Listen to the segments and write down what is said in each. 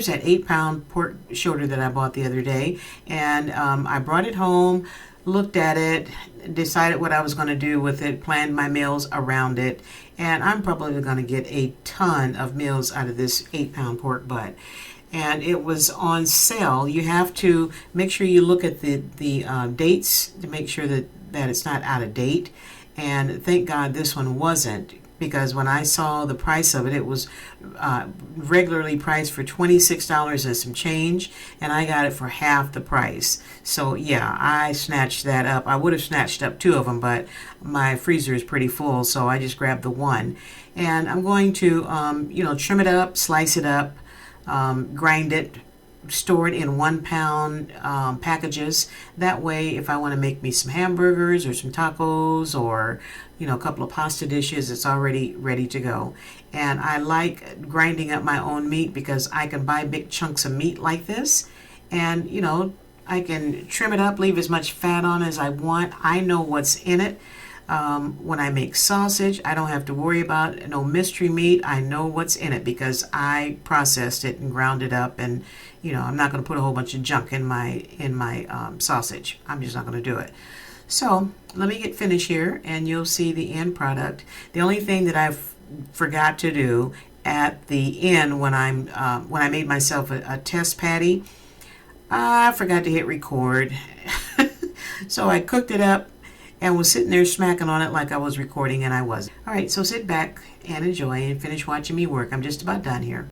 There's that 8-pound pork shoulder that I bought the other day, and I brought it home, looked at it, decided what I was going to do with it, planned my meals around it, and I'm probably going to get a ton of meals out of this 8-pound pork butt. And it was on sale. You have to make sure you look at the dates to make sure that it's not out of date. And thank God this one wasn't, because when I saw the price of it, it was regularly priced for $26 and some change, and I got it for half the price. So yeah, I snatched that up. I would have snatched up 2 of them, but my freezer is pretty full, so I just grabbed the one. And I'm going to, trim it up, slice it up, grind it, store it in 1-pound packages. That way, if I want to make me some hamburgers or some tacos or a couple of pasta dishes, it's already ready to go. And I like grinding up my own meat because I can buy big chunks of meat like this, and I can trim it up, leave as much fat on as I want. I know what's in it. When I make sausage, I don't have to worry about no mystery meat. I know what's in it because I processed it and ground it up, and I'm not going to put a whole bunch of junk in my sausage. I'm just not going to do it. So let me get finished here, and you'll see the end product. The only thing that I forgot to do at the end when I made myself a test patty, I forgot to hit record. So I cooked it up and was sitting there smacking on it like I was recording, and I wasn't. All right, so sit back and enjoy and finish watching me work. I'm just about done here.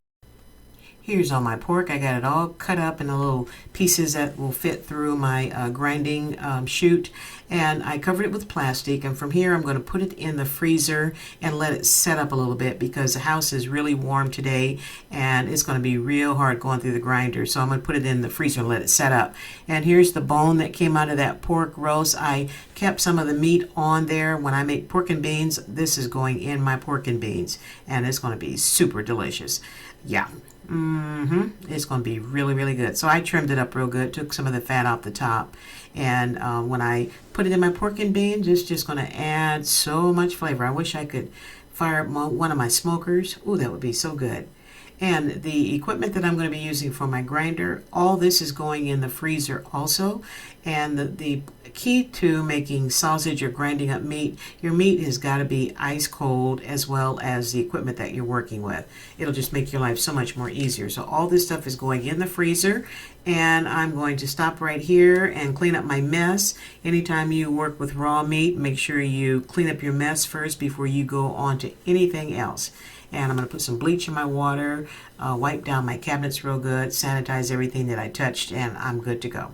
Here's all my pork. I got it all cut up into little pieces that will fit through my grinding chute, and I covered it with plastic, and from here I'm going to put it in the freezer and let it set up a little bit because the house is really warm today and it's going to be real hard going through the grinder. So I'm going to put it in the freezer and let it set up. And here's the bone that came out of that pork roast. I kept some of the meat on there. When I make pork and beans, this is going in my pork and beans, and it's going to be super delicious. Yeah. It's going to be really, really good. So I trimmed it up real good, took some of the fat off the top, and when I put it in my pork and beans, it's just going to add so much flavor. I wish I could fire up one of my smokers. Ooh, that would be so good. And the equipment that I'm going to be using for my grinder, all this is going in the freezer also. And the key to making sausage or grinding up meat, your meat has got to be ice cold, as well as the equipment that you're working with. It'll just make your life so much more easier. So all this stuff is going in the freezer, and I'm going to stop right here and clean up my mess. Anytime you work with raw meat, make sure you clean up your mess first before you go on to anything else. And I'm going to put some bleach in my water, wipe down my cabinets real good, sanitize everything that I touched, and I'm good to go.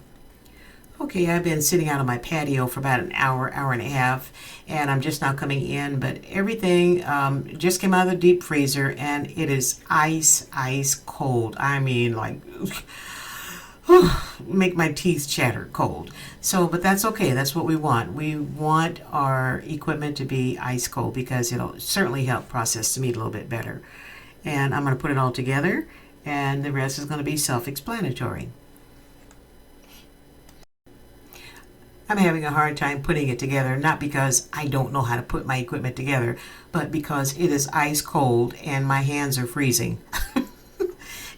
Okay, I've been sitting out on my patio for about an hour, hour and a half, and I'm just now coming in, but everything just came out of the deep freezer, and it is ice cold. I mean, like, make my teeth chatter cold. So, but that's okay. That's what we want. We want our equipment to be ice cold because it'll certainly help process the meat a little bit better. And I'm going to put it all together, and the rest is going to be self-explanatory. I'm having a hard time putting it together, not because I don't know how to put my equipment together, but because it is ice cold and my hands are freezing.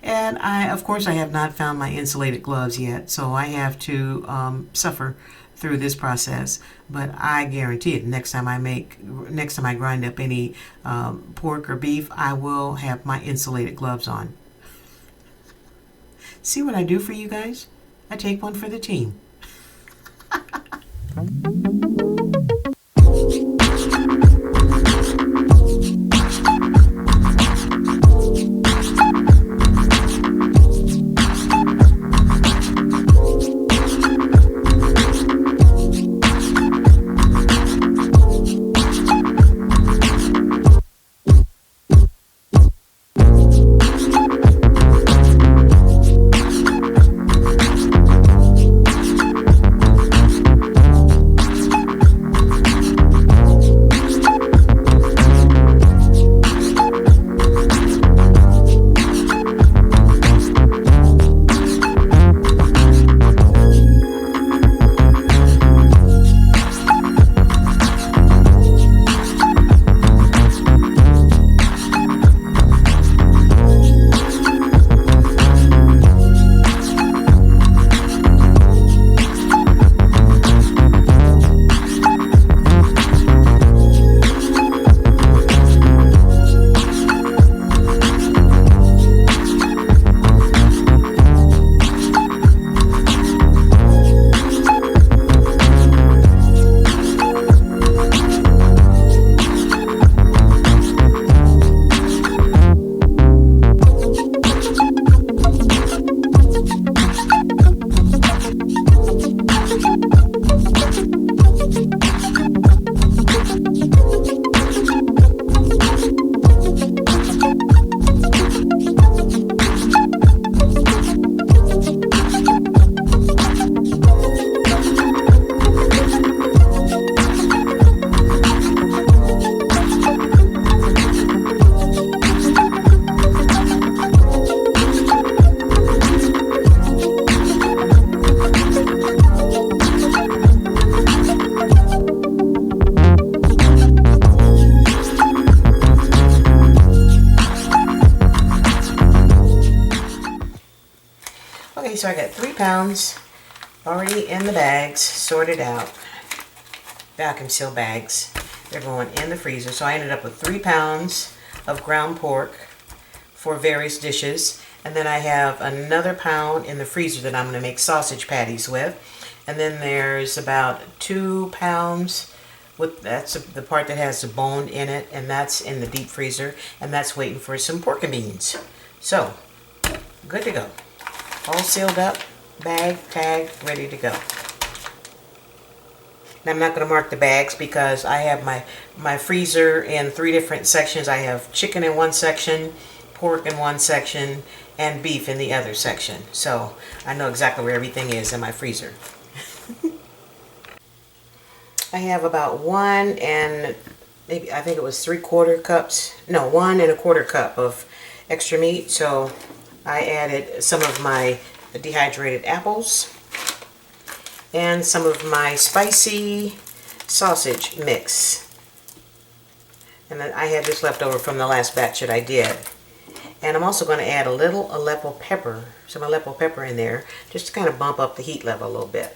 And of course, I have not found my insulated gloves yet, so I have to suffer through this process. But I guarantee it, next time I grind up any pork or beef, I will have my insulated gloves on. See what I do for you guys? I take one for the team. pounds already in the bags, sorted out. Vacuum seal bags. They're going in the freezer. So I ended up with 3 pounds of ground pork for various dishes. And then I have another pound in the freezer that I'm going to make sausage patties with. And then there's about 2 pounds that's the part that has the bone in it, and that's in the deep freezer, and that's waiting for some pork and beans. So, good to go. All sealed up, bag, tagged, ready to go. Now I'm not going to mark the bags because I have my freezer in 3 different sections. I have chicken in one section, pork in one section, and beef in the other section. So, I know exactly where everything is in my freezer. I have about 1 and maybe, I think it was 3/4 cups, no, 1 1/4 cup of extra meat. So I added some of my dehydrated apples and some of my spicy sausage mix. And then I had this left over from the last batch that I did. And I'm also going to add a little Aleppo pepper, some Aleppo pepper in there, just to kind of bump up the heat level a little bit.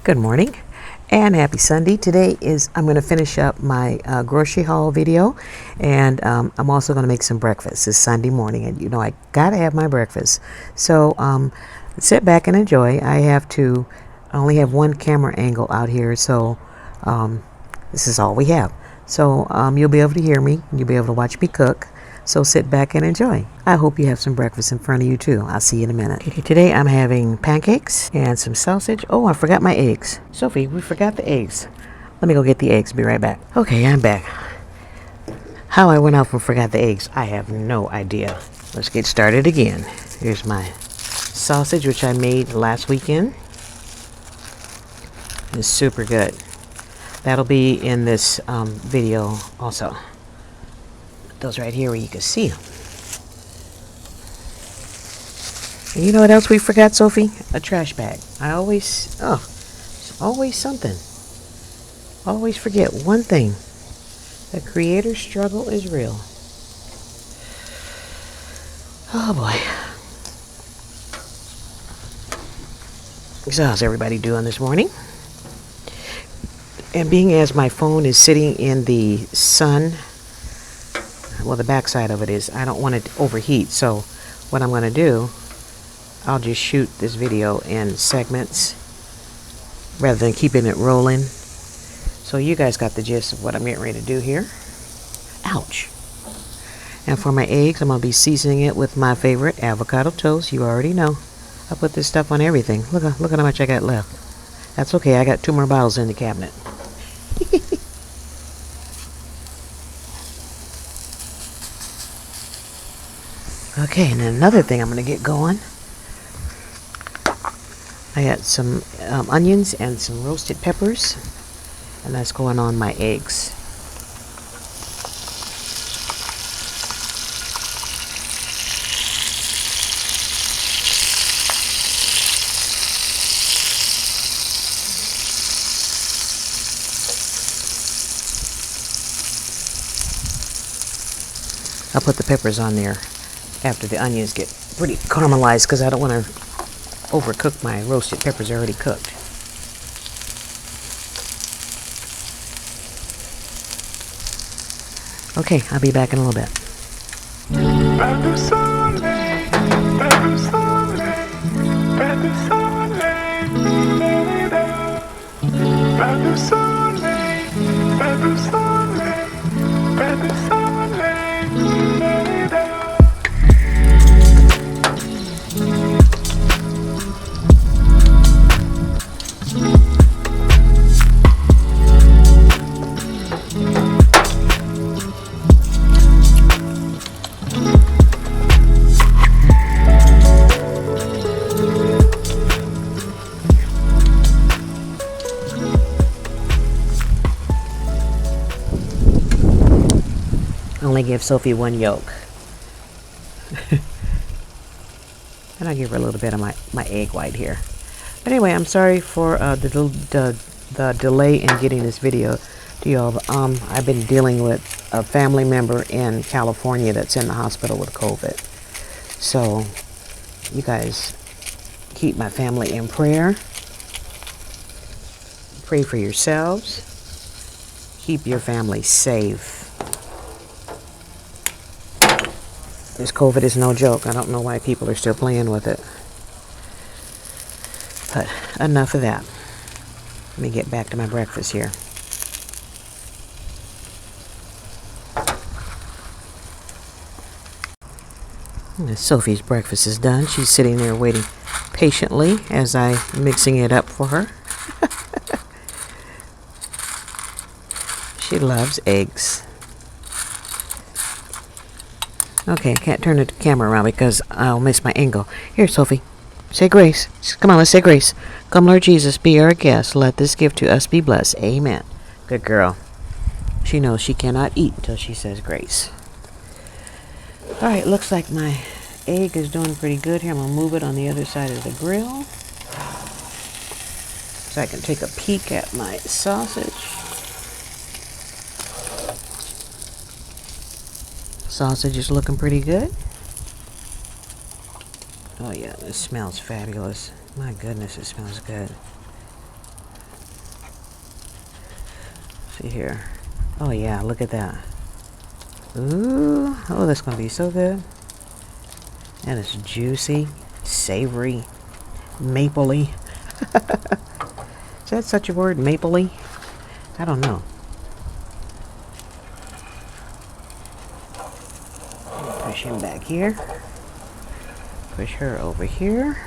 Good morning and happy Sunday. Today I'm going to finish up my grocery haul video, and I'm also going to make some breakfast. It's Sunday morning, and you know I gotta have my breakfast. So sit back and enjoy. I only have one camera angle out here, so this is all we have. So you'll be able to hear me, you'll be able to watch me cook. So sit back and enjoy. I hope you have some breakfast in front of you too. I'll see you in a minute. Okay, today I'm having pancakes and some sausage. Oh, I forgot my eggs. Sophie, we forgot the eggs. Let me go get the eggs. Be right back. Okay, I'm back. How I went off and forgot the eggs, I have no idea. Let's get started again. Here's my sausage, which I made last weekend. It's super good. That'll be in this video also. Those right here where you can see them. And you know what else we forgot, Sophie? A trash bag. It's always something. Always forget one thing. The creator struggle is real. Oh boy. So how's everybody doing this morning? And being as my phone is sitting in the sun, well, the back side of it is, I don't want it to overheat. So what I'm going to do, I'll just shoot this video in segments rather than keeping it rolling. So you guys got the gist of what I'm getting ready to do here. Ouch. And for my eggs, I'm going to be seasoning it with my favorite avocado toast. You already know. I put this stuff on everything. Look at how much I got left. That's okay. I got 2 more bottles in the cabinet. Okay, and then another thing I'm going to get going. I got some onions and some roasted peppers, and that's going on my eggs. I'll put the peppers on there after the onions get pretty caramelized because I don't want to overcook my roasted peppers. They're already cooked. Okay, I'll be back in a little bit. Only give Sophie one yolk. And I give her a little bit of my egg white here. But anyway, I'm sorry for the delay in getting this video to y'all. I've been dealing with a family member in California that's in the hospital with COVID. So you guys keep my family in prayer. Pray for yourselves. Keep your family safe. This COVID is no joke. I don't know why people are still playing with it. But enough of that. Let me get back to my breakfast here. Sophie's breakfast is done. She's sitting there waiting patiently as I'm mixing it up for her. She loves eggs. Okay, I can't turn the camera around because I'll miss my angle. Here, Sophie, say grace. Come on, let's say grace. Come, Lord Jesus, be our guest. Let this gift to us be blessed. Amen. Good girl. She knows she cannot eat until she says grace. All right, looks like my egg is doing pretty good here. I'm going to move it on the other side of the grill so I can take a peek at my sausage. Sausage is looking pretty good. Oh yeah, this smells fabulous. My goodness, it smells good. See here. Oh yeah, look at that. Ooh, oh, that's gonna be so good. And it's juicy, savory, mapley. Is that such a word, mapley? I don't know. Push him back here. Push her over here.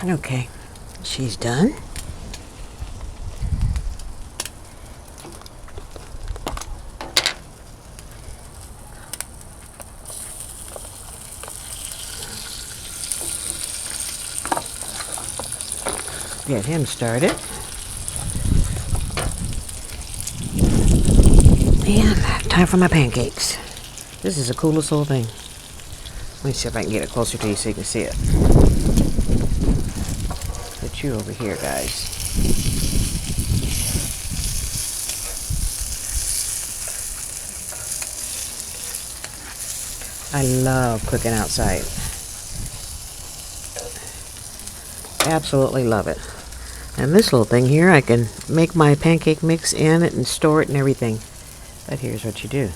Okay, she's done. Get him started. And time for my pancakes. This is the coolest little thing. Let me see if I can get it closer to you so you can see it. Put you over here, guys. I love cooking outside. Absolutely love it. And this little thing here, I can make my pancake mix in it and store it and everything. But here's what you do.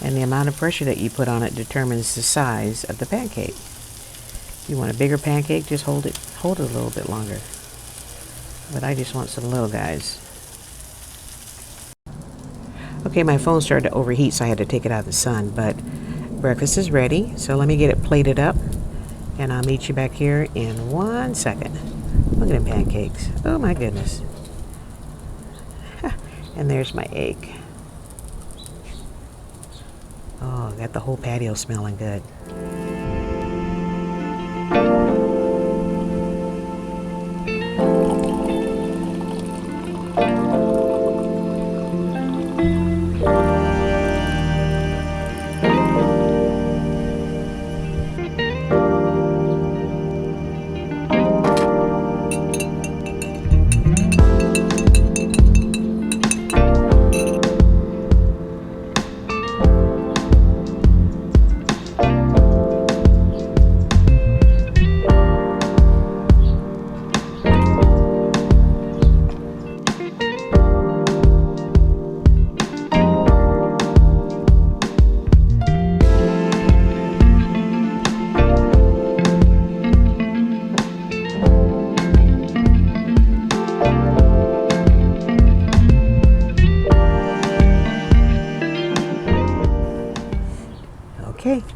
And the amount of pressure that you put on it determines the size of the pancake. If you want a bigger pancake, just hold it a little bit longer. But I just want some little guys. Okay, my phone started to overheat, so I had to take it out of the sun, but breakfast is ready, so let me get it plated up, and I'll meet you back here in 1 second. Look at them pancakes. Oh my goodness. And there's my egg. Oh, got the whole patio smelling good.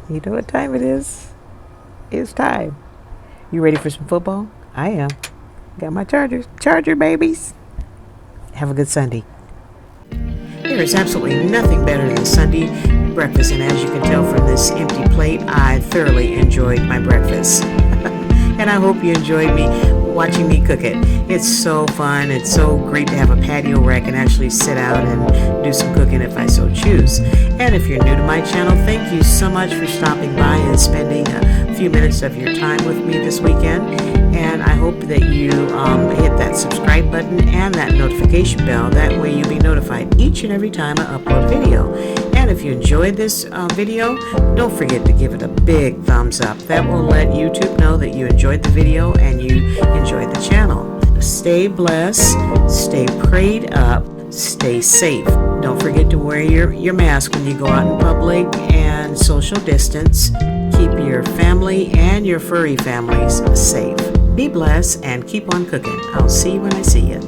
You know what time it is? It's time. You ready for some football? I am. Got my Charger babies. Have a good Sunday. There is absolutely nothing better than Sunday breakfast, and as you can tell from this empty plate, I thoroughly enjoyed my breakfast. And I hope you enjoyed me watching me cook it. It's so fun. It's so great to have a patio where I can actually sit out and do some cooking if I so choose. And if you're new to my channel, thank you so much for stopping by and spending a few minutes of your time with me this weekend. And I hope that you hit that subscribe button and that notification bell. That way you'll be notified each and every time I upload a video. And if you enjoyed this video, don't forget to give it a big thumbs up. That will let YouTube know that you enjoyed the video and you enjoyed the channel. Stay blessed, stay prayed up, stay safe. Don't forget to wear your mask when you go out in public and social distance. Keep your family and your furry families safe. Be blessed and keep on cooking. I'll see you when I see you.